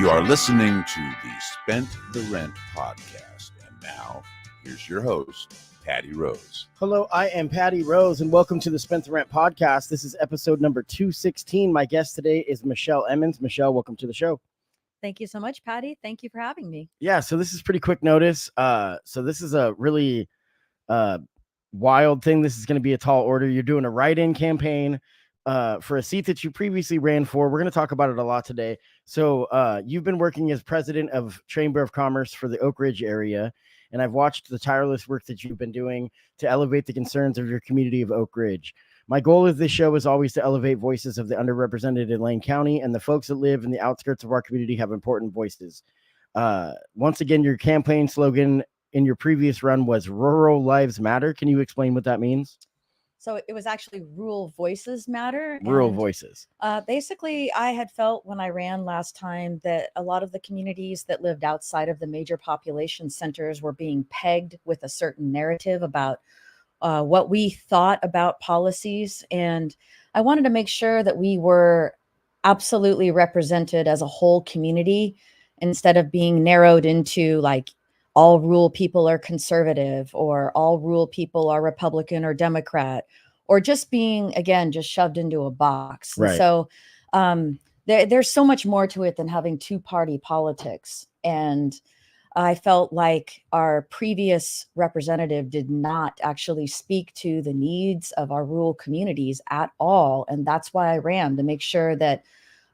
You are listening to the Spent the Rent podcast. And now, here's your host, Patty Rose. Hello, I am Patty Rose, and welcome to the Spent the Rent podcast. This is episode number 216. My guest today is Michelle Emmons. Michelle, welcome to the show. Thank you so much, Patty. Thank you for having me. Yeah, so this is pretty quick notice. So this is a really wild thing. This is going to be a tall order. You're doing a write-in campaign for a seat that you previously ran for. We're going to talk about it a lot today. So you've been working as president of Chamber of Commerce for the Oakridge area, and I've watched the tireless work that you've been doing to elevate the concerns of your community of Oakridge. My goal of this show is always to elevate voices of the underrepresented in Lane County, and the folks that live in the outskirts of our community have important voices. Once again, your campaign slogan in your previous run was Rural Lives Matter. Can you explain what that means? So it was actually Rural Voices Matter. Rural Voices. Basically, I had felt when I ran last time that a lot of the communities that lived outside of the major population centers were being pegged with a certain narrative about what we thought about policies. And I wanted to make sure that we were absolutely represented as a whole community instead of being narrowed into like all rural people are conservative or all rural people are Republican or Democrat, or just being, again, just shoved into a box. Right. And so there's so much more to it than having two-party politics. And I felt like our previous representative did not actually speak to the needs of our rural communities at all. And that's why I ran, to make sure that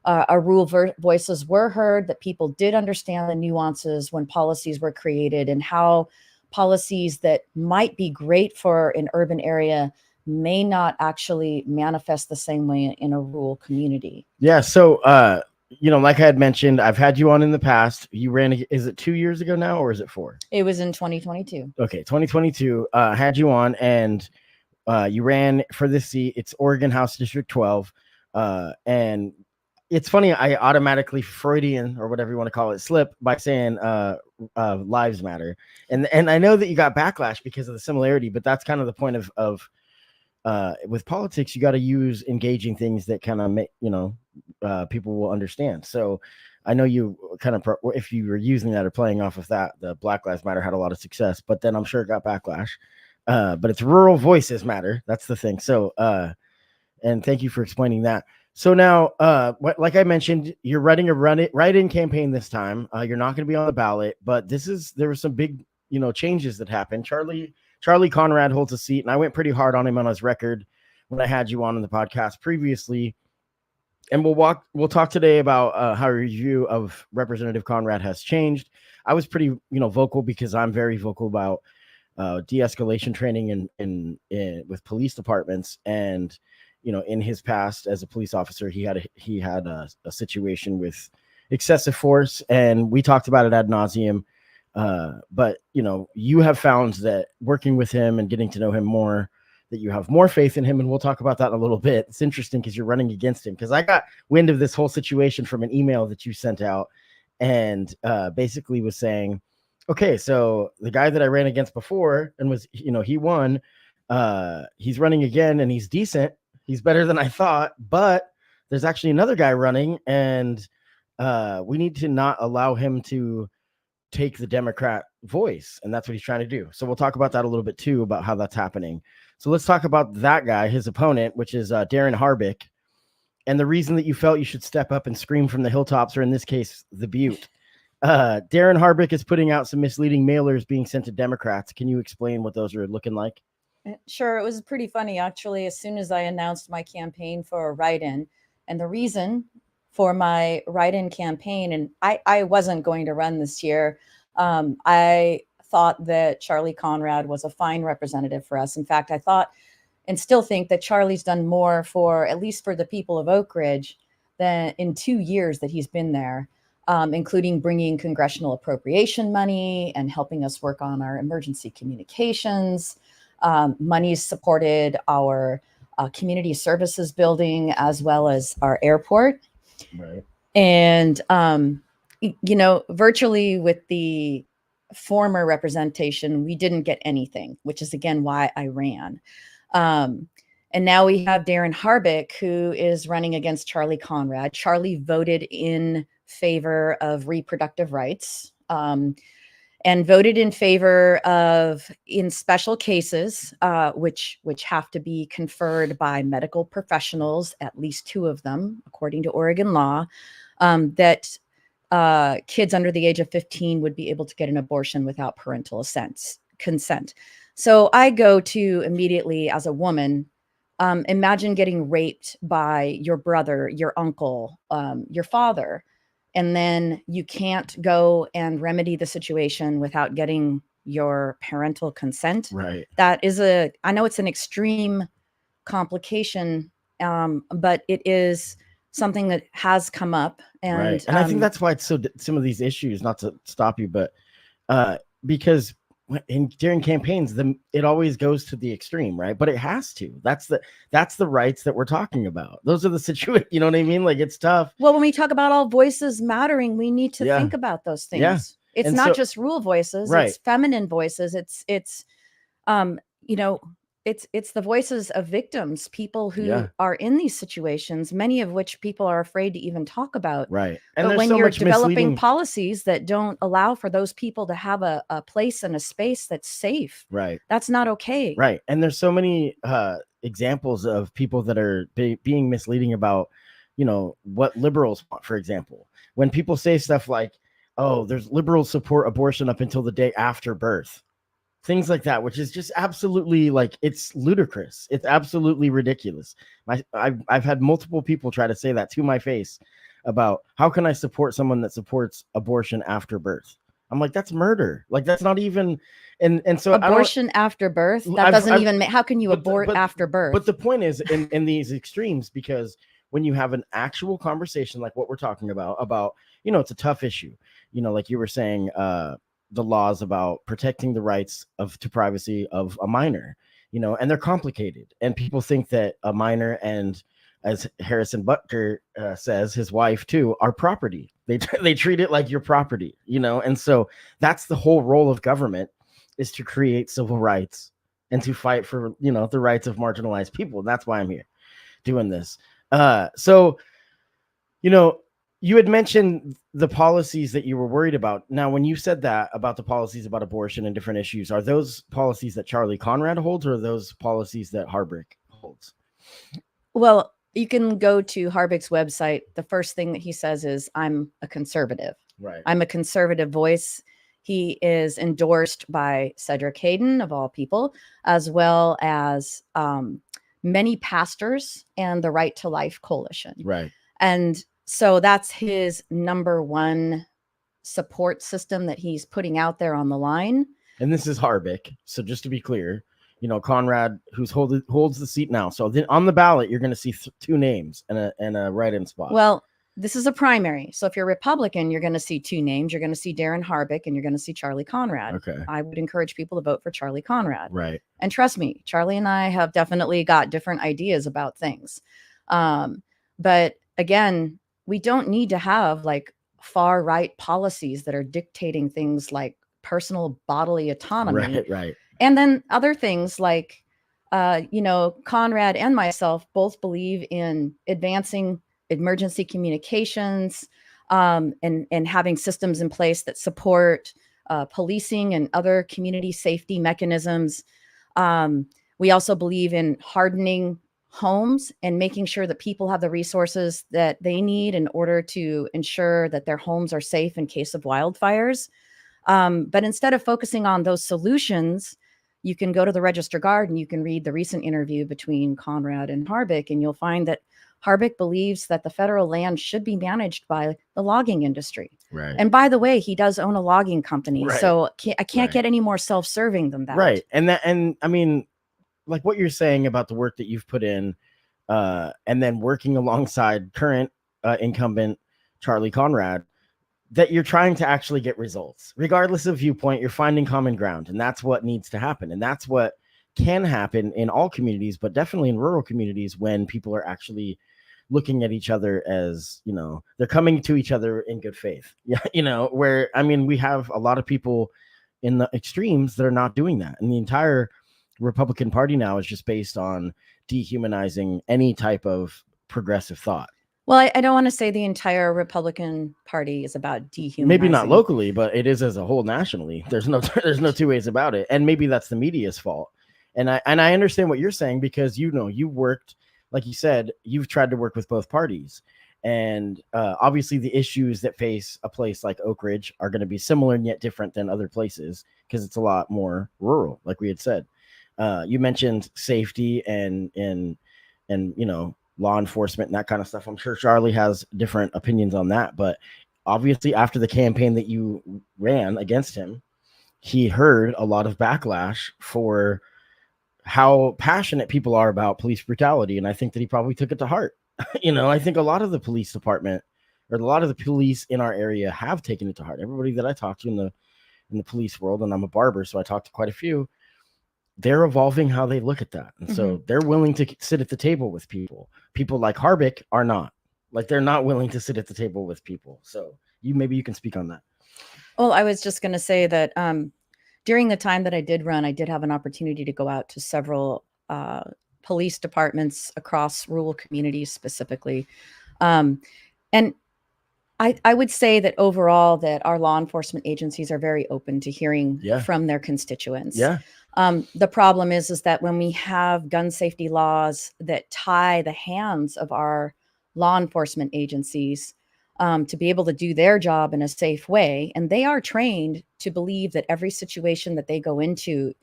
our rural voices were heard, that people did understand the nuances when policies were created and how policies that might be great for an urban area may not actually manifest the same way in a rural community. Yeah. So, like I had mentioned, I've had you on in the past. You ran, is it 2 years ago now, or is it 4? It was in 2022. Okay. 2022, had you on, and you ran for this seat. It's Oregon House District 12. And it's funny, I automatically Freudian, or whatever you want to call it, slip by saying lives matter. And I know that you got backlash because of the similarity, but that's kind of the point of with politics, you got to use engaging things that kind of make, people will understand. So I know you kind of, if you were using that or playing off of that, the Black Lives Matter had a lot of success, but then I'm sure it got backlash. But it's Rural Voices Matter. That's the thing. So, and thank you for explaining that. So now, like I mentioned, you're running a write-in campaign this time. You're not going to be on the ballot, but there were some big, changes that happened. Charlie Conrad holds a seat, and I went pretty hard on him on his record when I had you on the podcast previously. And we'll talk today about how your view of Representative Conrad has changed. I was pretty, vocal because I'm very vocal about de-escalation training and with police departments. And in his past as a police officer, he had a situation with excessive force, and we talked about it ad nauseum. But you have found that working with him and getting to know him more, that you have more faith in him, and we'll talk about that in a little bit. It's interesting because you're running against him, because I got wind of this whole situation from an email that you sent out, and basically was saying, okay, so the guy that I ran against before and was, he won, he's running again and he's decent. He's better than I thought, but there's actually another guy running, and we need to not allow him to take the Democrat voice. And that's what he's trying to do. So we'll talk about that a little bit too, about how that's happening. So let's talk about that guy, his opponent, which is Darren Harbick, and the reason that you felt you should step up and scream from the hilltops, or in this case, the Butte. Darren Harbick is putting out some misleading mailers being sent to Democrats. Can you explain what those are looking like? Sure. It was pretty funny, actually, as soon as I announced my campaign for a write-in. And the reason for my write-in campaign, and I wasn't going to run this year. I thought that Charlie Conrad was a fine representative for us. In fact, I thought and still think that Charlie's done more for, at least for the people of Oakridge, than in 2 years that he's been there, including bringing congressional appropriation money and helping us work on our emergency communications. Money's supported our community services building as well as our airport. Right. And, virtually with the former representation, we didn't get anything, which is, again, why I ran. And now we have Darren Harbick, who is running against Charlie Conrad. Charlie voted in favor of reproductive rights, and voted in favor of, in special cases, which have to be conferred by medical professionals, at least 2 of them, according to Oregon law, that kids under the age of 15 would be able to get an abortion without parental consent. So I go to immediately, as a woman, imagine getting raped by your brother, your uncle, your father, and then you can't go and remedy the situation without getting your parental consent. Right. That is I know it's an extreme complication, but it is something that has come up. And, right. And I think that's why it's some of these issues, not to stop you, but because during campaigns, it always goes to the extreme, right? But it has to. That's the rights that we're talking about. Those are the situations. You know what I mean? Like, it's tough. Well, when we talk about all voices mattering, we need to think about those things. Yeah. It's And not just rural voices. Right. It's feminine voices. It's it's the voices of victims, people who are in these situations, many of which people are afraid to even talk about. Right. And but when so you're much developing policies that don't allow for those people to have a place and a space that's safe, right, that's not okay. Right. And there's so many examples of people that are being misleading about, what liberals want, for example. When people say stuff like, oh, there's liberals support abortion up until the day after birth. Things like that, which is just absolutely, like, it's ludicrous. It's absolutely ridiculous. I've had multiple people try to say that to my face about how can I support someone that supports abortion after birth? I'm like, that's murder. Like, that's not even, and so abortion after birth. That doesn't even. How can you abort after birth? But the point is, in these extremes, because when you have an actual conversation like what we're talking about, it's a tough issue. Like you were saying, the laws about protecting the rights to privacy of a minor, and they're complicated. And people think that a minor, and as Harrison Butker says, his wife too, are property. They treat it like your property, and so that's the whole role of government, is to create civil rights and to fight for, the rights of marginalized people. And that's why I'm here doing this. So, you had mentioned the policies that you were worried about. Now, when you said that about the policies about abortion and different issues, are those policies that Charlie Conrad holds, or are those policies that Harbick holds? Well, you can go to Harbick's website. The first thing that he says is, I'm a conservative. Right. I'm a conservative voice. He is endorsed by Cedric Hayden, of all people, as well as many pastors and the Right to Life Coalition. Right. And so that's his number one support system that he's putting out there on the line. And this is Harbick. So just to be clear, Conrad, who's holds the seat now. So then on the ballot, you're going to see 2 names and a write-in spot. Well, this is a primary. So if you're Republican, you're going to see 2 names. You're going to see Darren Harbick and you're going to see Charlie Conrad. Okay. I would encourage people to vote for Charlie Conrad. Right. And trust me, Charlie and I have definitely got different ideas about things. But again, we don't need to have like far right policies that are dictating things like personal bodily autonomy. Right. And then other things like, Conrad and myself both believe in advancing emergency communications, and having systems in place that support policing and other community safety mechanisms. We also believe in hardening homes and making sure that people have the resources that they need in order to ensure that their homes are safe in case of wildfires. But instead of focusing on those solutions, you can go to the Register Guard and you can read the recent interview between Conrad and Harbick, and you'll find that Harbick believes that the federal land should be managed by the logging industry. Right. And by the way, he does own a logging company. Right. So I can't get any more self-serving than that. Right. And I mean, like what you're saying about the work that you've put in, and then working alongside current incumbent Charlie Conrad, that you're trying to actually get results. Regardless of viewpoint, you're finding common ground. And that's what needs to happen. And that's what can happen in all communities, but definitely in rural communities, when people are actually looking at each other as, they're coming to each other in good faith. Yeah, where, I mean, we have a lot of people in the extremes that are not doing that. And the entire Republican Party now is just based on dehumanizing any type of progressive thought. Well, I don't want to say the entire Republican Party is about dehumanizing. Maybe not locally, but it is as a whole nationally. There's no two ways about it. And maybe that's the media's fault. And I understand what you're saying, because you worked, like you said, you've tried to work with both parties. And obviously the issues that face a place like Oakridge are going to be similar and yet different than other places, because it's a lot more rural, like we had said. You mentioned safety and law enforcement and that kind of stuff. I'm sure Charlie has different opinions on that, but obviously after the campaign that you ran against him, he heard a lot of backlash for how passionate people are about police brutality. And I think that he probably took it to heart. I think a lot of the police department, or a lot of the police in our area, have taken it to heart. Everybody that I talk to in the police world, and I'm a barber, so I talk to quite a few, they're evolving how they look at that. And so they're willing to sit at the table with people. People like Harbeck are not. Like, they're not willing to sit at the table with people. So maybe you can speak on that. Well, I was just going to say that during the time that I did run, I did have an opportunity to go out to several police departments across rural communities specifically. And I would say that overall that our law enforcement agencies are very open to hearing from their constituents. Yeah. The problem is that when we have gun safety laws that tie the hands of our law enforcement agencies to be able to do their job in a safe way, and they are trained to believe that every situation that they go into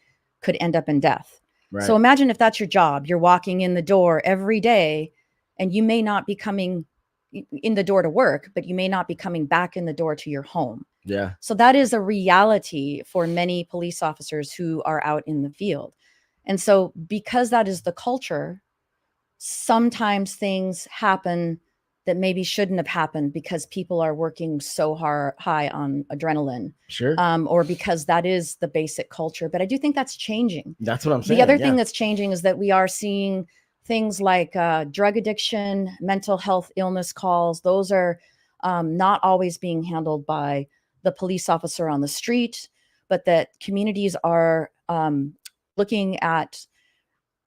could end up in death. Right. So imagine if that's your job. You're walking in the door every day, and you may not be coming in the door to work, but you may not be coming back in the door to your home. Yeah. So that is a reality for many police officers who are out in the field. And so because that is the culture, sometimes things happen that maybe shouldn't have happened because people are working so high on adrenaline. Sure. Or because that is the basic culture. But I do think that's changing. That's what I'm saying. The other thing that's changing is that we are seeing things like drug addiction, mental health illness calls. Those are not always being handled by the police officer on the street, but that communities are looking at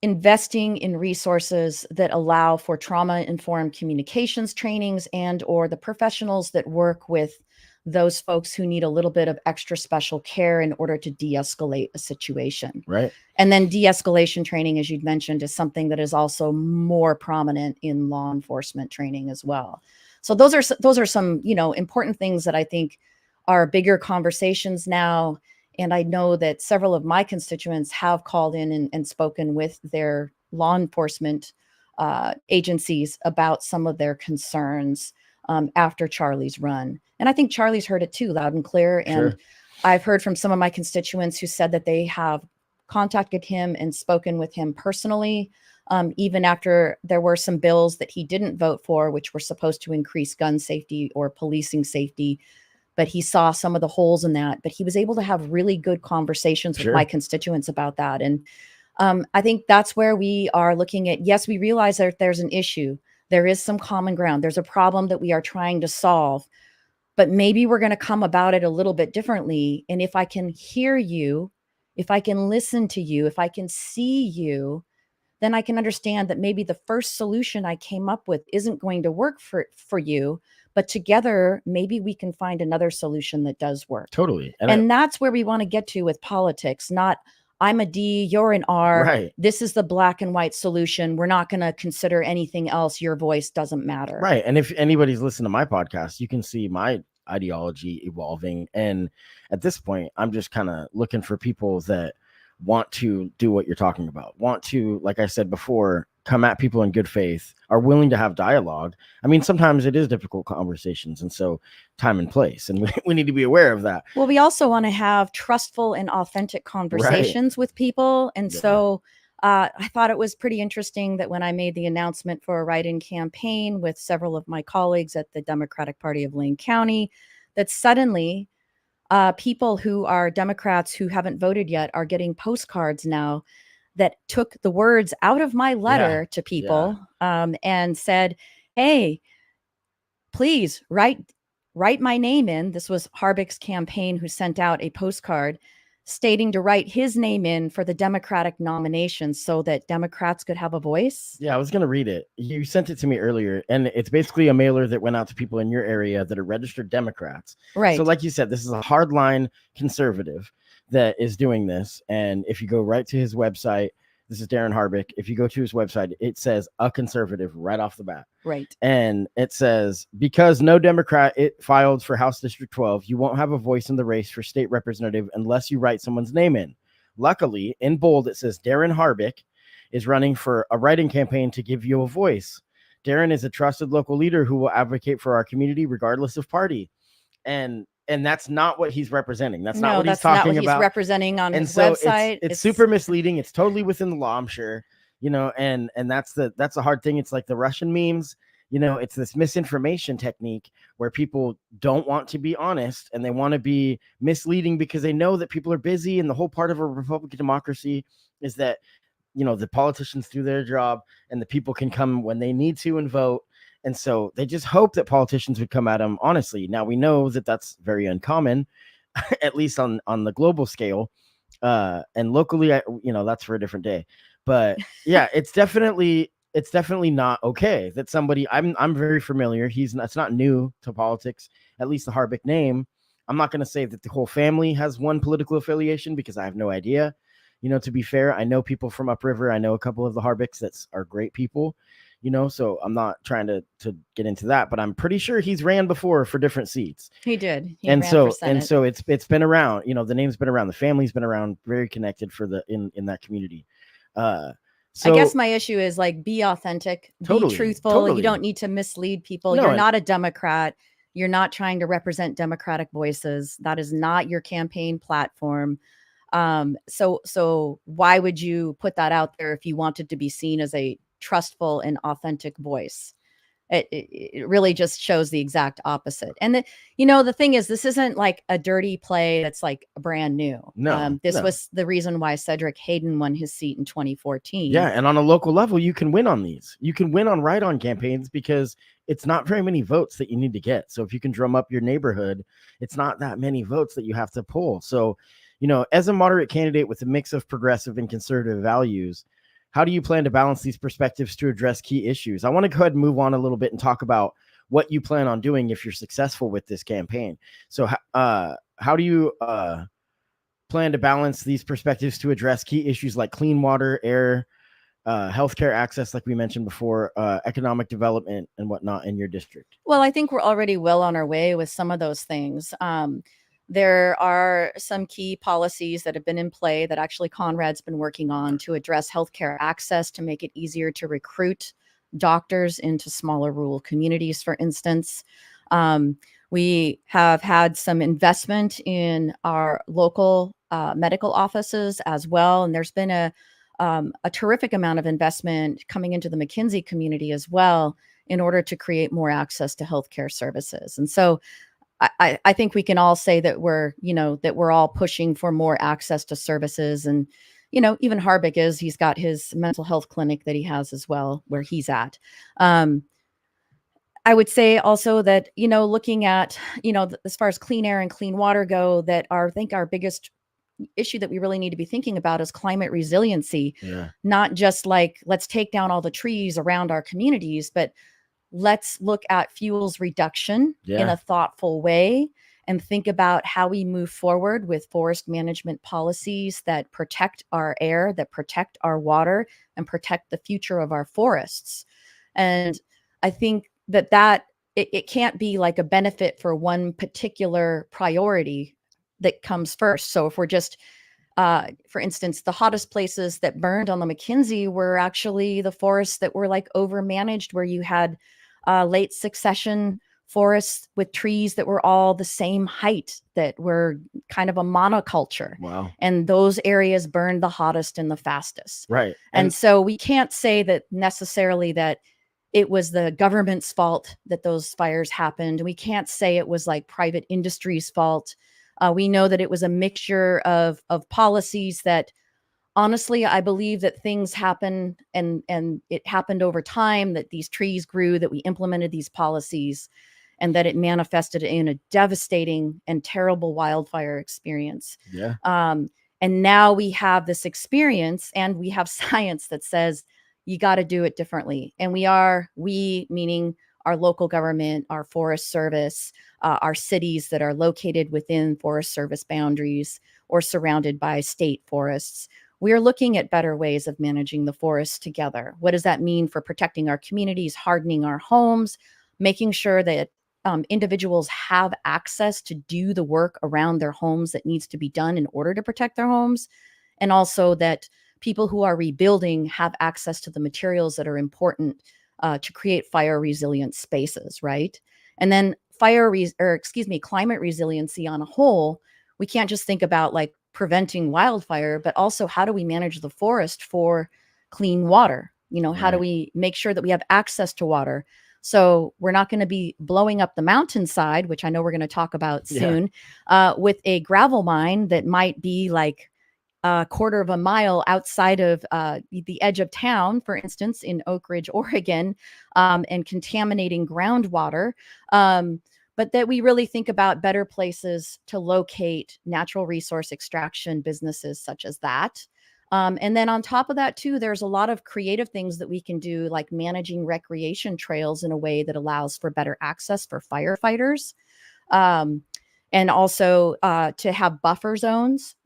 investing in resources that allow for trauma-informed communications trainings and or the professionals that work with those folks who need a little bit of extra special care in order to de-escalate a situation. Right. And then de-escalation training, as you'd mentioned, is something that is also more prominent in law enforcement training as well. So those are some, important things that I think are bigger conversations now. And I know that several of my constituents have called in and spoken with their law enforcement agencies about some of their concerns after Charlie's run. And I think Charlie's heard it too, loud and clear. Sure. And I've heard from some of my constituents who said that they have contacted him and spoken with him personally, even after there were some bills that he didn't vote for, which were supposed to increase gun safety or policing safety. But he saw some of the holes in that, but he was able to have really good conversations with my constituents about that. And I think that's where we are looking at, yes, we realize that there's an issue. There is some common ground. There's a problem that we are trying to solve, but maybe we're going to come about it a little bit differently. And if I can hear you, if I can listen to you, if I can see you, then I can understand that maybe the first solution I came up with isn't going to work for you. But together, maybe we can find another solution that does work. Totally. And that's where we want to get to with politics, not I'm a D, you're an R. Right. This is the black and white solution. We're not going to consider anything else. Your voice doesn't matter. Right. And if anybody's listened to my podcast, you can see my ideology evolving. And at this point, I'm just kind of looking for people that want to do what you're talking about, want to, like I said before, come at people in good faith, are willing to have dialogue. I mean, sometimes it is difficult conversations, and so time and place, and we need to be aware of that. Well, we also want to have trustful and authentic conversations with people. And so I thought it was pretty interesting that when I made the announcement for a write-in campaign with several of my colleagues at the Democratic Party of Lane County, that suddenly people who are Democrats who haven't voted yet are getting postcards now that took the words out of my letter to people and said, hey, please write my name in. This was Harbeck's campaign who sent out a postcard stating to write his name in for the Democratic nomination so that Democrats could have a voice. Yeah, I was going to read it. You sent it to me earlier, and it's basically a mailer that went out to people in your area that are registered Democrats. Right. So like you said, this is a hardline conservative that is doing this. And if you go right to his website, this is Darren Harbick. If you go to his website, it says a conservative right off the bat. Right. And it says, because no Democrat filed for House District 12, you won't have a voice in the race for state representative unless you write someone's name in. Luckily, in bold, it says Darren Harbick is running for a write-in campaign to give you a voice. Darren is a trusted local leader who will advocate for our community regardless of party. And that's not what he's representing. That's not what he's talking about. He's representing on his so website. It's super misleading. It's totally within the law, I'm sure. And that's a hard thing. It's like the Russian memes. It's this misinformation technique where people don't want to be honest and they want to be misleading because they know that people are busy. And the whole part of a Republican democracy is that, the politicians do their job and the people can come when they need to and vote. And so they just hope that politicians would come at them honestly. Now, we know that that's very uncommon, at least on the global scale. And locally, that's for a different day. But yeah, it's definitely not okay that somebody I'm very familiar. That's not new to politics, at least the Harbick name. I'm not going to say that the whole family has one political affiliation because I have no idea. To be fair, I know people from Upriver. I know a couple of the Harbicks that are great people. So I'm not trying to get into that, but I'm pretty sure he's ran before for different seats. He did. And so it's been around, the name's been around, the family's been around, very connected in that community. So I guess my issue is like, be authentic, be truthful. Totally. You don't need to mislead people. No, you're not a Democrat. You're not trying to represent Democratic voices. That is not your campaign platform. So why would you put that out there if you wanted to be seen as a trustful and authentic voice? It really just shows the exact opposite. And the thing is, this isn't like a dirty play that's like brand new. This was the reason why Cedric Hayden won his seat in 2014. Yeah, and on a local level, you can win on these. You can win on write-on campaigns because it's not very many votes that you need to get. So if you can drum up your neighborhood, it's not that many votes that you have to pull. So, as a moderate candidate with a mix of progressive and conservative values, how do you plan to balance these perspectives to address key issues? I want to go ahead and move on a little bit and talk about what you plan on doing if you're successful with this campaign. So how do you plan to balance these perspectives to address key issues like clean water, air, healthcare access, like we mentioned before, economic development and whatnot in your district? Well, I think we're already well on our way with some of those things. There are some key policies that have been in play that actually Conrad's been working on to address healthcare access, to make it easier to recruit doctors into smaller rural communities, for instance. We have had some investment in our local medical offices as well. And there's been a terrific amount of investment coming into the McKinsey community as well in order to create more access to healthcare services. And so I think we can all say that we're all pushing for more access to services. And, even Harbick he's got his mental health clinic that he has as well, where he's at. I would say also that, looking at, as far as clean air and clean water go, that I think our biggest issue that we really need to be thinking about is climate resiliency. Yeah. Not just like, let's take down all the trees around our communities, but let's look at fuels reduction in a thoughtful way and think about how we move forward with forest management policies that protect our air, that protect our water, and protect the future of our forests. And I think that it can't be like a benefit for one particular priority that comes first. So if we're just, for instance, the hottest places that burned on the McKinsey were actually the forests that were like overmanaged, where you had late succession forests with trees that were all the same height, that were kind of a monoculture. Wow. And those areas burned the hottest and the fastest. Right. And so we can't say that necessarily that it was the government's fault that those fires happened. We can't say it was like private industry's fault. We know that it was a mixture of policies that, honestly, I believe that things happen and it happened over time, that these trees grew, that we implemented these policies. and that it manifested in a devastating and terrible wildfire experience. Yeah. And now we have this experience, and we have science that says you got to do it differently. And we meaning our local government, our Forest Service, our cities that are located within Forest Service boundaries or surrounded by state forests. We are looking at better ways of managing the forests together. What does that mean for protecting our communities, hardening our homes, making sure that individuals have access to do the work around their homes that needs to be done in order to protect their homes, and also that people who are rebuilding have access to the materials that are important to create fire resilient spaces, right? And then climate resiliency on a whole, we can't just think about like preventing wildfire, but also how do we manage the forest for clean water? How do we make sure that we have access to water? So we're not going to be blowing up the mountainside, which I know we're going to talk about soon, with a gravel mine that might be like a quarter of a mile outside of the edge of town, for instance, in Oakridge, Oregon, and contaminating groundwater. But that we really think about better places to locate natural resource extraction businesses such as that. And then on top of that, too, there's a lot of creative things that we can do, like managing recreation trails in a way that allows for better access for firefighters. And also to have buffer zones,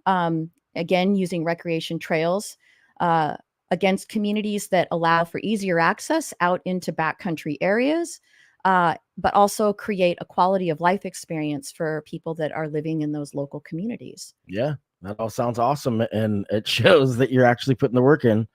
again, using recreation trails against communities that allow for easier access out into backcountry areas, but also create a quality of life experience for people that are living in those local communities. Yeah. That all sounds awesome, and it shows that you're actually putting the work in,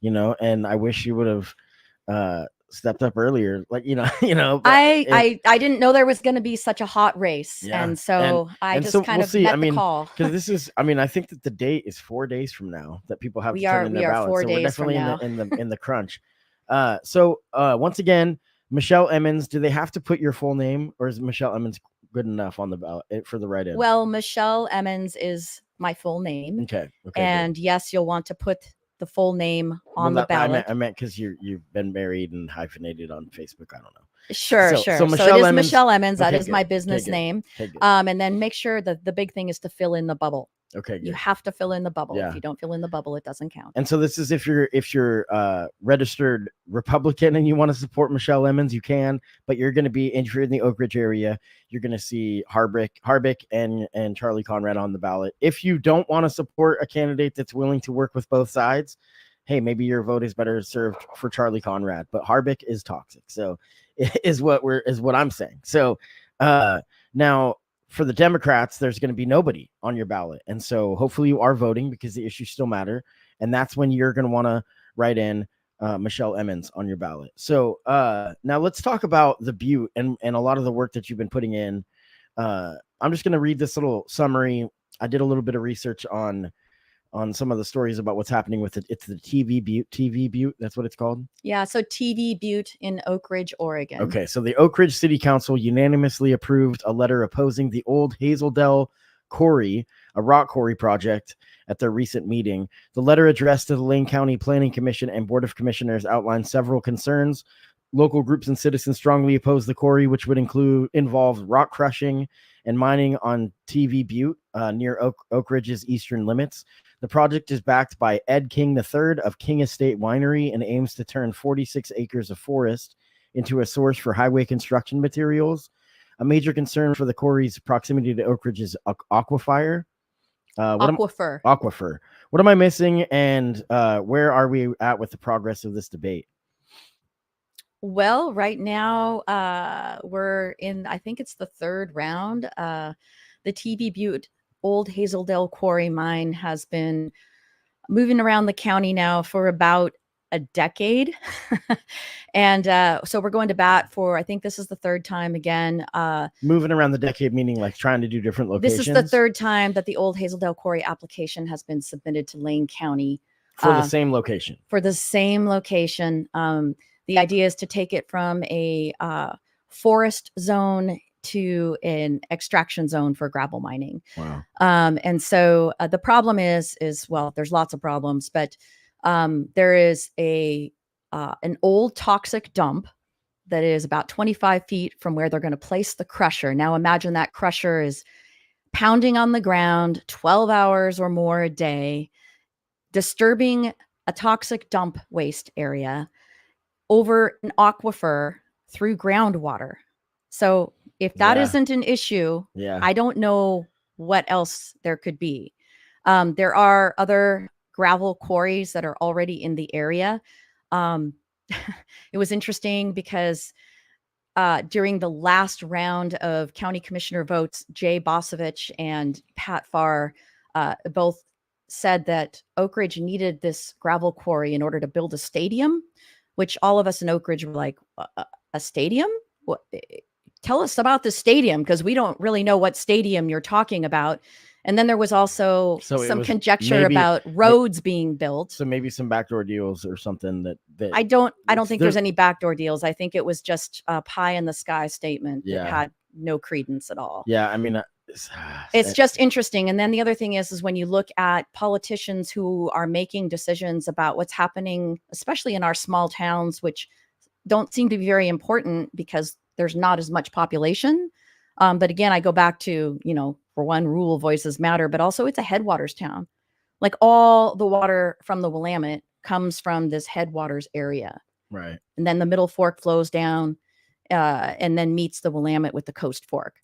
and I wish you would have stepped up earlier. Like, I didn't know there was going to be such a hot race. Yeah. And so I just so kind we'll of see. met the call. Because this is, I think that the date is 4 days from now that people have to turn in their we are ballots. 4 So days we're definitely from in the crunch. So once again, Michelle Emmons, do they have to put your full name, or is Michelle Emmons good enough on the ballot for the write-in? Well, Michelle Emmons is my full name. Okay. And good. Yes, you'll want to put the full name on the ballot. I meant because you've been married and hyphenated on Facebook. I don't know. Sure. So Michelle it is Emmons, Michelle Emmons. That is good. my business name. Good. And then make sure that the big thing is to fill in the bubble. Okay. Good. You have to fill in the bubble. Yeah. If you don't fill in the bubble, it doesn't count. And so this is if you're registered Republican and you want to support Michelle Emmons, you can. But you're going to be, if you're in the Oakridge area, you're going to see Harbick and Charlie Conrad on the ballot. If you don't want to support a candidate that's willing to work with both sides, hey, maybe your vote is better served for Charlie Conrad. But Harbick is toxic, so is what I'm saying. So now, for the Democrats, there's going to be nobody on your ballot. And so hopefully you are voting because the issues still matter. And that's when you're going to want to write in Michelle Emmons on your ballot. So now let's talk about the Butte and a lot of the work that you've been putting in. I'm just going to read this little summary. I did a little bit of research on some of the stories about what's happening with it. It's the TV Butte. That's what it's called. Yeah. So TV Butte in Oakridge, Oregon. Okay. So the Oakridge City Council unanimously approved a letter opposing the old Hazeldale Quarry, a rock quarry project, at their recent meeting. The letter addressed to the Lane County Planning Commission and Board of Commissioners outlined several concerns. Local groups and citizens strongly oppose the quarry, which would involve rock crushing and mining on TV Butte near Oakridge's eastern limits. The project is backed by Ed King III of King Estate Winery and aims to turn 46 acres of forest into a source for highway construction materials. A major concern for the quarry's proximity to Oakridge is aquifer. Aquifer. What am I missing, and where are we at with the progress of this debate? Well, right now we're in, I think it's the third round. The TV Butte Old Hazeldale Quarry Mine has been moving around the county now for about a decade. And so we're going to bat for, I think this is the third time again. Moving around the decade, meaning like trying to do different locations? This is the third time that the Old Hazeldale Quarry application has been submitted to Lane County. For the same location? For the same location. The idea is to take it from a forest zone to an extraction zone for gravel mining. Wow. And so the problem is, well, there's lots of problems, but there is an old toxic dump that is about 25 feet from where they're going to place the crusher. Now imagine that crusher is pounding on the ground 12 hours or more a day, disturbing a toxic dump waste area over an aquifer through groundwater. So if that isn't an issue, I don't know what else there could be. There are other gravel quarries that are already in the area. It was interesting because during the last round of county commissioner votes, Jay Bosovich and Pat Farr both said that Oakridge needed this gravel quarry in order to build a stadium, which all of us in Oakridge were like, a stadium? What? Tell us about the stadium, because we don't really know what stadium you're talking about. And then there was also some conjecture about roads being built. So maybe some backdoor deals or something that I don't think there's any backdoor deals. I think it was just a pie in the sky statement that had no credence at all. Yeah, I mean, it's just interesting. And then the other thing is when you look at politicians who are making decisions about what's happening, especially in our small towns, which don't seem to be very important because there's not as much population. But again, I go back to, for one, rural voices matter, but also it's a headwaters town. Like all the water from the Willamette comes from this headwaters area. Right. And then the Middle Fork flows down and then meets the Willamette with the Coast Fork.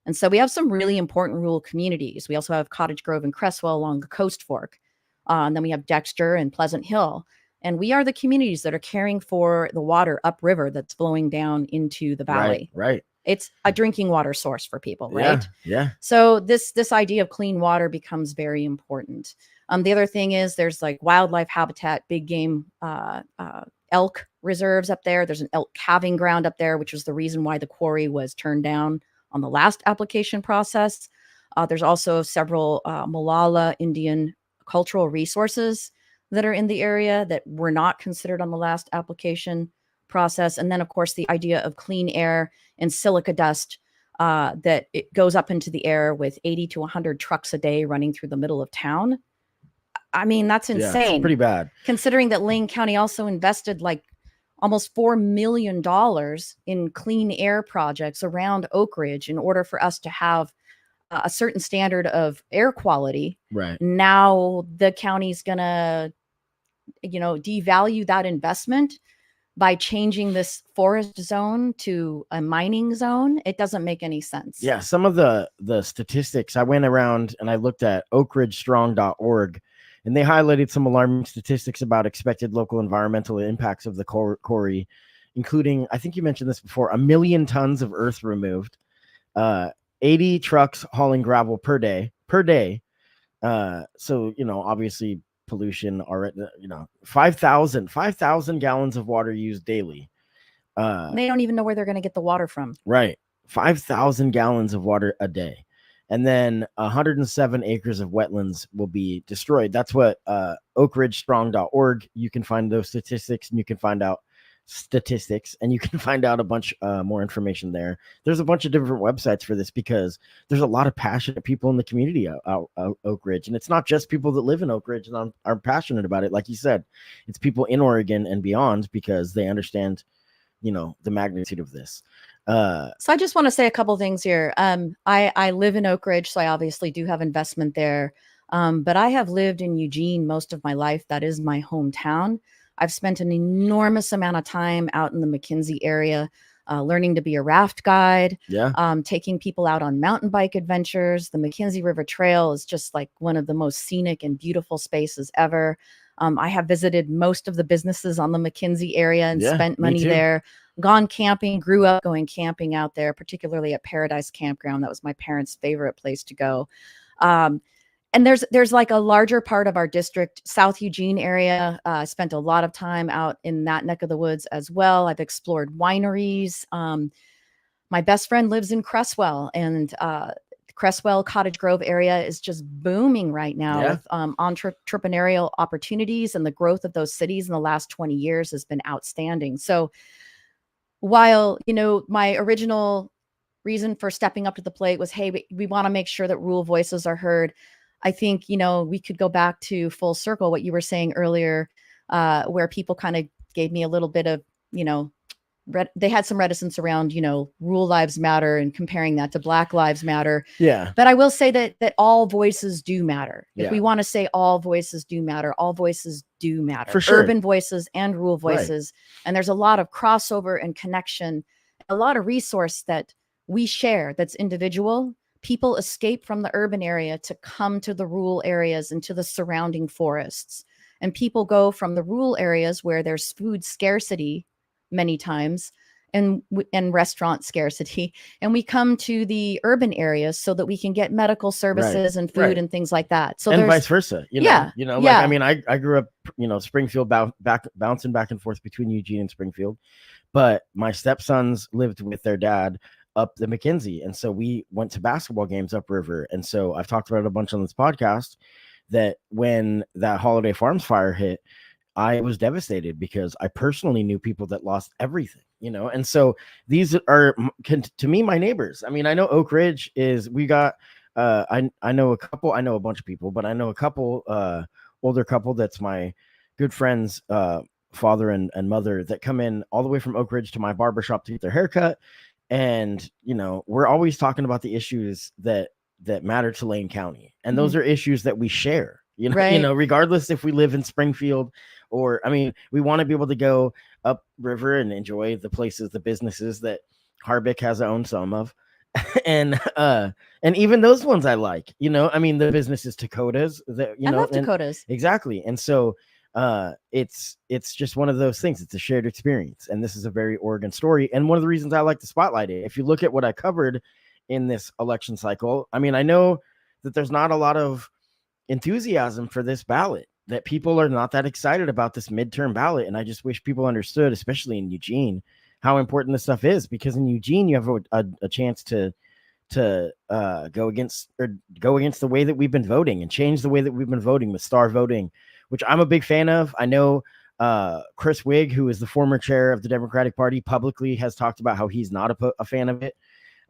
And so we have some really important rural communities. We also have Cottage Grove and Cresswell along the Coast Fork. And then we have Dexter and Pleasant Hill. And we are the communities that are caring for the water upriver that's flowing down into the valley. Right. It's a drinking water source for people, right? Yeah. So this idea of clean water becomes very important. The other thing is there's like wildlife habitat, big game elk reserves up there. There's an elk calving ground up there, which was the reason why the quarry was turned down on the last application process. There's also several Molalla Indian cultural resources that are in the area that were not considered on the last application process. And then, of course, the idea of clean air and silica dust that it goes up into the air with 80 to 100 trucks a day running through the middle of town. I mean, that's insane. Yeah, it's pretty bad. Considering that Lane County also invested like almost $4 million in clean air projects around Oakridge in order for us to have a certain standard of air quality. Right. Now the county's going to, devalue that investment by changing this forest zone to a mining zone. It doesn't make any sense. Yeah. Some of the statistics, I went around and I looked at oakridgestrong.org, and they highlighted some alarming statistics about expected local environmental impacts of the quarry, including, I think you mentioned this before, 1 million tons of earth removed, 80 trucks hauling gravel per day. So, obviously pollution already, 5,000 gallons of water used daily. They don't even know where they're going to get the water from. Right. 5,000 gallons of water a day. And then 107 acres of wetlands will be destroyed. That's what oakridgestrong.org. You can find those statistics, and you can find out a bunch more information there. There's a bunch of different websites for this because there's a lot of passionate people in the community out Oakridge. And it's not just people that live in Oakridge and are passionate about it. Like you said, it's people in Oregon and beyond because they understand, the magnitude of this. So I just want to say a couple things here. I live in Oakridge, so I obviously do have investment there. But I have lived in Eugene most of my life. That is my hometown. I've spent an enormous amount of time out in the McKinsey area, learning to be a raft guide, taking people out on mountain bike adventures. The McKinsey River Trail is just like one of the most scenic and beautiful spaces ever. I have visited most of the businesses on the McKinsey area and spent money there, gone camping, grew up going camping out there, particularly at Paradise Campground. That was my parents' favorite place to go. And there's like a larger part of our district, South Eugene area. I spent a lot of time out in that neck of the woods as well. I've explored wineries. My best friend lives in Cresswell, and Cresswell, Cottage Grove area is just booming right now with entrepreneurial opportunities, and the growth of those cities in the last 20 years has been outstanding. So while, my original reason for stepping up to the plate was, hey, we want to make sure that rural voices are heard. I think, we could go back to full circle, what you were saying earlier, where people kind of gave me a little bit of, they had some reticence around, rural lives matter and comparing that to Black Lives Matter. Yeah. But I will say that all voices do matter. If Yeah. we want to say all voices do matter, all voices do matter. For sure. Urban voices and rural voices. Right. And there's a lot of crossover and connection, a lot of resource that we share that's individual. People escape from the urban area to come to the rural areas and to the surrounding forests. And people go from the rural areas where there's food scarcity many times and restaurant scarcity, and we come to the urban areas so that we can get medical services and food and things like that. So and vice versa, I mean, I grew up, Springfield, bouncing back and forth between Eugene and Springfield, but my stepsons lived with their dad up the McKenzie, and so we went to basketball games upriver. And so I've talked about it a bunch on this podcast, that when that Holiday Farms fire hit, I was devastated because I personally knew people that lost everything, and so these are, to me, my neighbors. I mean, I know Oakridge we got, I know a couple, I know a bunch of people, but I know a couple, older couple that's my good friend's father and mother that come in all the way from Oakridge to my barbershop to get their haircut. And, we're always talking about the issues that matter to Lane County. And those are issues that we share, regardless if we live in Springfield or, I mean, we want to be able to go up river and enjoy the places, the businesses that Harbick has owned some of. and even those ones I like, I mean, the businesses, Dakotas, that, I love Dakotas. Exactly. And so it's just one of those things. It's a shared experience. And this is a very Oregon story. And one of the reasons I like to spotlight it, if you look at what I covered in this election cycle, I mean, I know that there's not a lot of enthusiasm for this ballot, that people are not that excited about this midterm ballot. And I just wish people understood, especially in Eugene, how important this stuff is, because in Eugene, you have a chance to go against the way that we've been voting and change the way that we've been voting with star voting, which I'm a big fan of. I know Chris Wigg, who is the former chair of the Democratic Party, publicly has talked about how he's not a fan of it.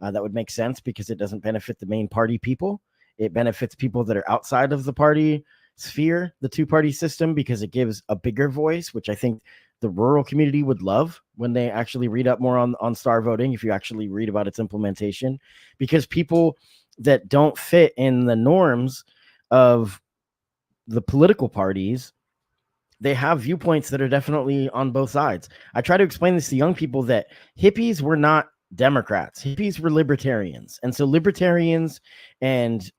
That would make sense because it doesn't benefit the main party people. It benefits people that are outside of the party sphere, the two-party system, because it gives a bigger voice, which I think the rural community would love when they actually read up more on star voting, if you actually read about its implementation, because people that don't fit in the norms of the political parties, they have viewpoints that are definitely on both sides. I try to explain this to young people that hippies were not Democrats. Hippies were libertarians. And so libertarians and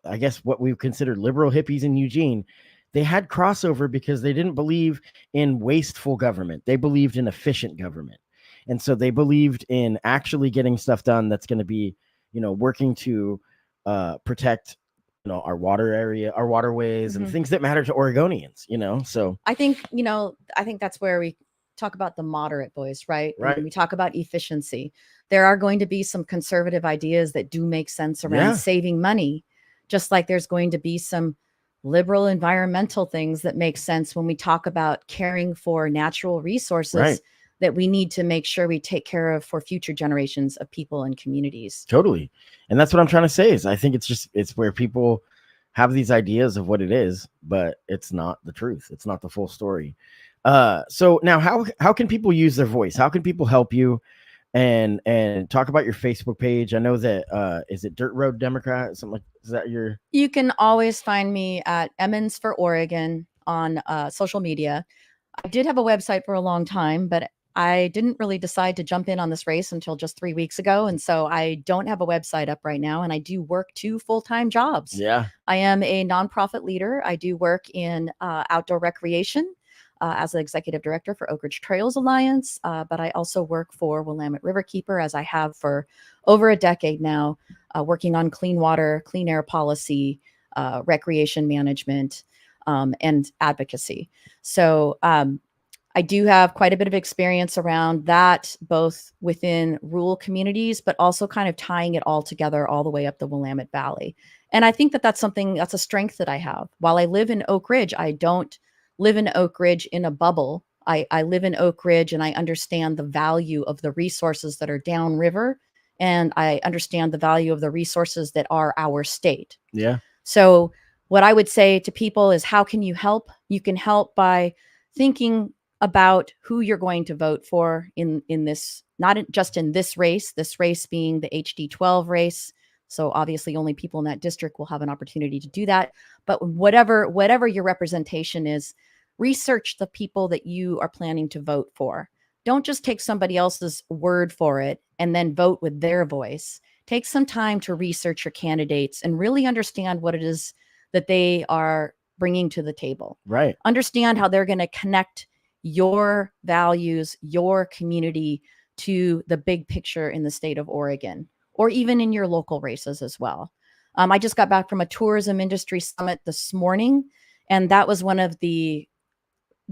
I guess what we consider liberal hippies in Eugene, they had crossover because they didn't believe in wasteful government. They believed in efficient government. And so they believed in actually getting stuff done that's going to be, working to protect, our water area, our waterways, and things that matter to Oregonians, so I think that's where we talk about the moderate voice, right? When we talk about efficiency, there are going to be some conservative ideas that do make sense around saving money, just like there's going to be some liberal environmental things that make sense when we talk about caring for natural resources that we need to make sure we take care of for future generations of people and communities. Totally. And that's what I'm trying to say is I think it's where people have these ideas of what it is, but it's not the truth. It's not the full story. So now how can people use their voice? How can people help you and talk about your Facebook page? I know that is it Dirt Road Democrat? Something like, is that your? You can always find me at Emmons for Oregon on social media. I did have a website for a long time, but I didn't really decide to jump in on this race until just 3 weeks ago. And so I don't have a website up right now. And I do work 2 full-time jobs. Yeah. I am a nonprofit leader. I do work in outdoor recreation as the executive director for Oakridge Trails Alliance. But I also work for Willamette Riverkeeper, as I have for over a decade now, working on clean water, clean air policy, recreation management, and advocacy. So I do have quite a bit of experience around that, both within rural communities, but also kind of tying it all together all the way up the Willamette Valley. And I think that's a strength that I have. While I live in Oakridge, I don't live in Oakridge in a bubble. I live in Oakridge and I understand the value of the resources that are downriver, and I understand the value of the resources that are our state. Yeah. So what I would say to people is, how can you help? You can help by thinking about who you're going to vote for in this, just in this race being the HD12 race. So obviously only people in that district will have an opportunity to do that. But whatever your representation is, research the people that you are planning to vote for. Don't just take somebody else's word for it and then vote with their voice. Take some time to research your candidates and really understand what it is that they are bringing to the table. Right. Understand how they're going to connect your values, your community to the big picture in the state of Oregon, or even in your local races as well. I just got back from a tourism industry summit this morning, and that was one of the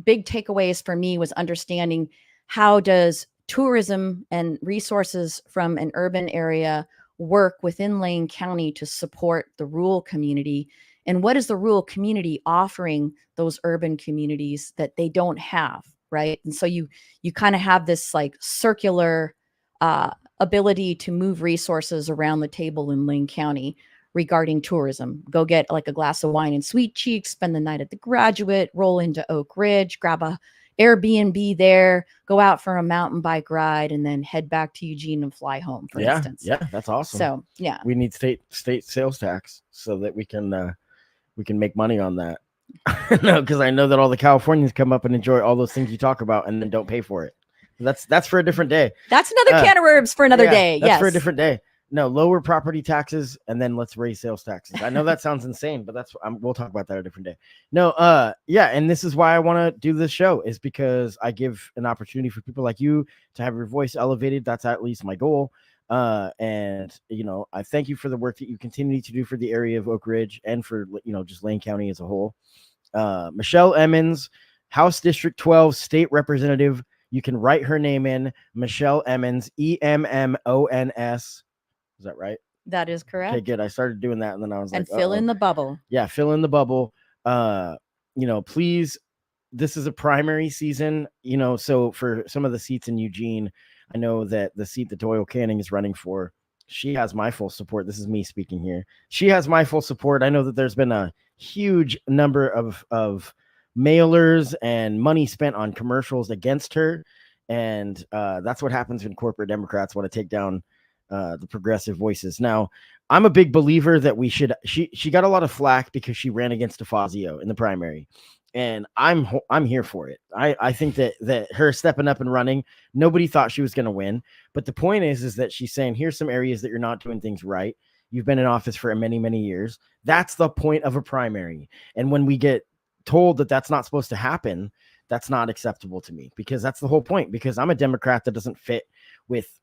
big takeaways for me, was understanding how does tourism and resources from an urban area work within Lane County to support the rural community, and what is the rural community offering those urban communities that they don't have, right? And so you kind of have this like circular ability to move resources around the table in Lane County regarding tourism. Go get like a glass of wine and Sweet Cheeks, spend the night at the Graduate, roll into Oakridge, grab a Airbnb there, go out for a mountain bike ride, and then head back to Eugene and fly home, for instance. Yeah, that's awesome. So yeah, we need state sales tax so that we can make money on that. No, because I know that all the Californians come up and enjoy all those things you talk about and then don't pay for it. That's for a different day. That's another can of worms for another day. That's yes, for a different day. No, lower property taxes and then let's raise sales taxes. I know that sounds insane, but we'll talk about that a different day. No, yeah, and this is why I want to do this show, is because I give an opportunity for people like you to have your voice elevated. That's at least my goal. And I thank you for the work that you continue to do for the area of Oakridge and for just Lane County as a whole. Michelle Emmons, House District 12 State Representative. You can write her name in, Michelle Emmons, EMMONS. Is that right? That is correct. Okay, good. I started doing that and then I was like, fill in the bubble. Yeah, fill in the bubble. Please, this is a primary season, so for some of the seats in Eugene, I know that the seat that Doyle Canning is running for, she has my full support. This is me speaking here. She has my full support. I know that there's been a huge number of mailers and money spent on commercials against her. And that's what happens when corporate Democrats want to take down the progressive voices. Now, I'm a big believer that she got a lot of flack because she ran against DeFazio in the primary. And I'm here for it. I think that her stepping up and running, nobody thought she was going to win. But the point is that she's saying, here's some areas that you're not doing things right. You've been in office for many, many years. That's the point of a primary. And when we get told that that's not supposed to happen, that's not acceptable to me, because that's the whole point. Because I'm a Democrat that doesn't fit with,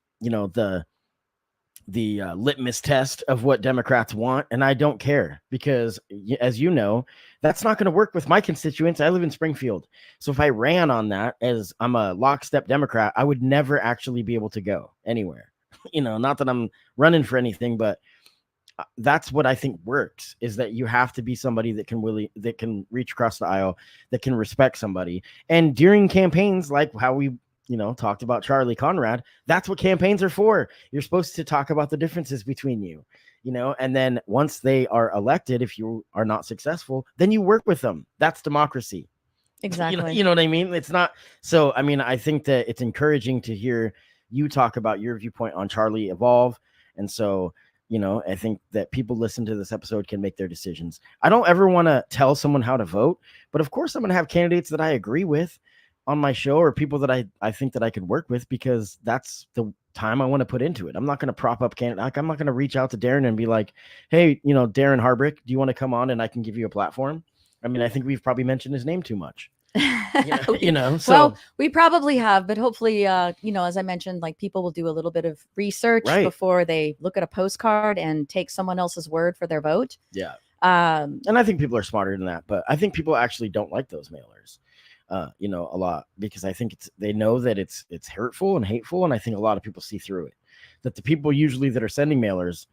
the litmus test of what Democrats want. And I don't care, because as you know, that's not going to work with my constituents. I live in Springfield. So if I ran on that, as I'm a lockstep Democrat, I would never actually be able to go anywhere. Not that I'm running for anything, but that's what I think works, is that you have to be somebody that can reach across the aisle, that can respect somebody. And during campaigns, like how we talked about Charlie Conrad, that's what campaigns are for. You're supposed to talk about the differences between you, and then once they are elected, if you are not successful, then you work with them. That's democracy. Exactly. You know what I mean? It's not. So, I mean, I think that it's encouraging to hear you talk about your viewpoint on Charlie evolve. And so, I think that people listen to this episode can make their decisions. I don't ever want to tell someone how to vote, but of course I'm going to have candidates that I agree with on my show, or people that I think that I could work with, because that's the time I want to put into it. I'm not going to prop up candidates. Like, I'm not going to reach out to Darren and be like, hey, Darren Harbrick, do you want to come on and I can give you a platform? I mean, I think we've probably mentioned his name too much. So. Well, we probably have, but hopefully, as I mentioned, like, people will do a little bit of research before they look at a postcard and take someone else's word for their vote. Yeah. And I think people are smarter than that, but I think people actually don't like those mailers. A lot, because I think they know that it's hurtful and hateful. And I think a lot of people see through it, that the people usually that are sending mailers,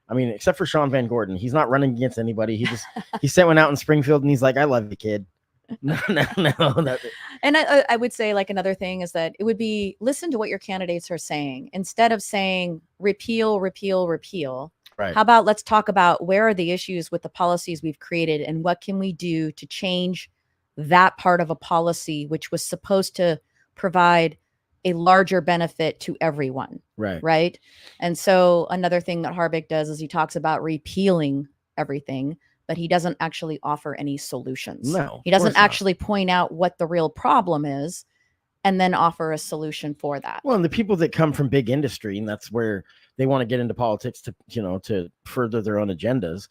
I mean, except for Sean Van Gordon, he's not running against anybody. He sent one out in Springfield and he's like, I love you, kid. No. And I would say, like, another thing is that it would be, listen to what your candidates are saying. Instead of saying repeal, right. How about let's talk about where are the issues with the policies we've created and what can we do to change that part of a policy, which was supposed to provide a larger benefit to everyone. Right. Right. And so another thing that Harvick does is he talks about repealing everything, but he doesn't actually offer any solutions. No, he doesn't actually point out what the real problem is and then offer a solution for that. Well, and the people that come from big industry, and that's where they want to get into politics to, to further their own agendas.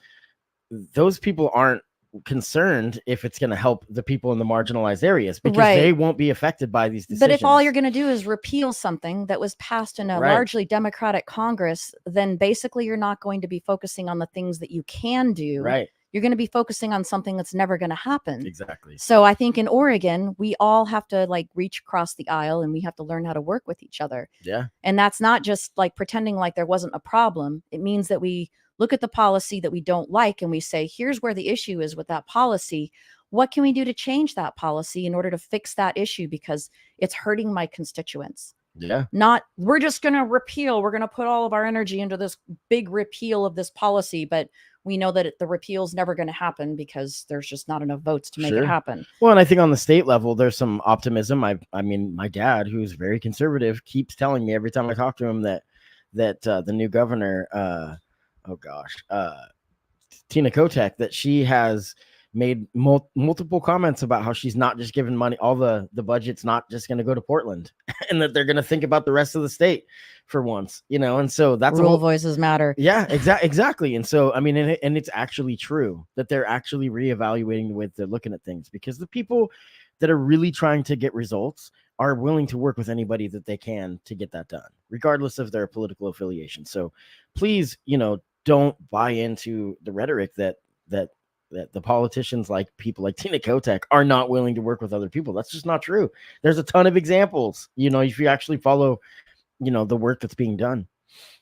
Those people aren't concerned if it's going to help the people in the marginalized areas, because they won't be affected by these decisions. But if all you're going to do is repeal something that was passed in a largely Democratic Congress, then basically you're not going to be focusing on the things that you can do. Right. You're going to be focusing on something that's never going to happen. Exactly. So I think in Oregon, we all have to like reach across the aisle and we have to learn how to work with each other. Yeah. And that's not just like pretending like there wasn't a problem. It means that we look at the policy that we don't like and we say, here's where the issue is with that policy. What can we do to change that policy in order to fix that issue? Because it's hurting my constituents. Yeah. Not, we're just going to repeal. We're going to put all of our energy into this big repeal of this policy. But we know that the repeal is never going to happen because there's just not enough votes to make it happen. Well, and I think on the state level, there's some optimism. I mean, my dad, who's very conservative, keeps telling me every time I talk to him that the new governor, Tina Kotek, that she has made multiple comments about how she's not just giving money, all the budget's not just going to go to Portland, and that they're going to think about the rest of the state for once, and so that's rural voices matter. Yeah, exactly. And so, I mean, and it's actually true that they're actually reevaluating the way they're looking at things, because the people that are really trying to get results are willing to work with anybody that they can to get that done, regardless of their political affiliation. So please, don't buy into the rhetoric that the politicians, like people like Tina Kotek, are not willing to work with other people. That's just not true. There's a ton of examples, if you actually follow, the work that's being done.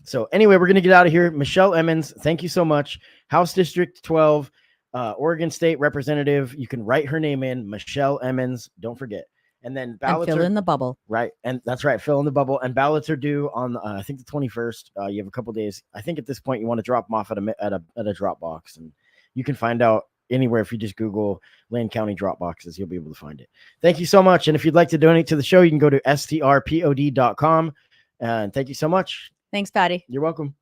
So anyway, we're going to get out of here. Michelle Emmons, thank you so much. House District 12, Oregon State Representative. You can write her name in, Michelle Emmons. Don't forget. And then ballots fill in the bubble. Right. And that's right. Fill in the bubble. And ballots are due on, I think, the 21st. You have a couple days. I think at this point you want to drop them off at a drop box. And you can find out anywhere. If you just Google Lane County drop boxes, you'll be able to find it. Thank you so much. And if you'd like to donate to the show, you can go to strpod.com. And thank you so much. Thanks, Patty. You're welcome.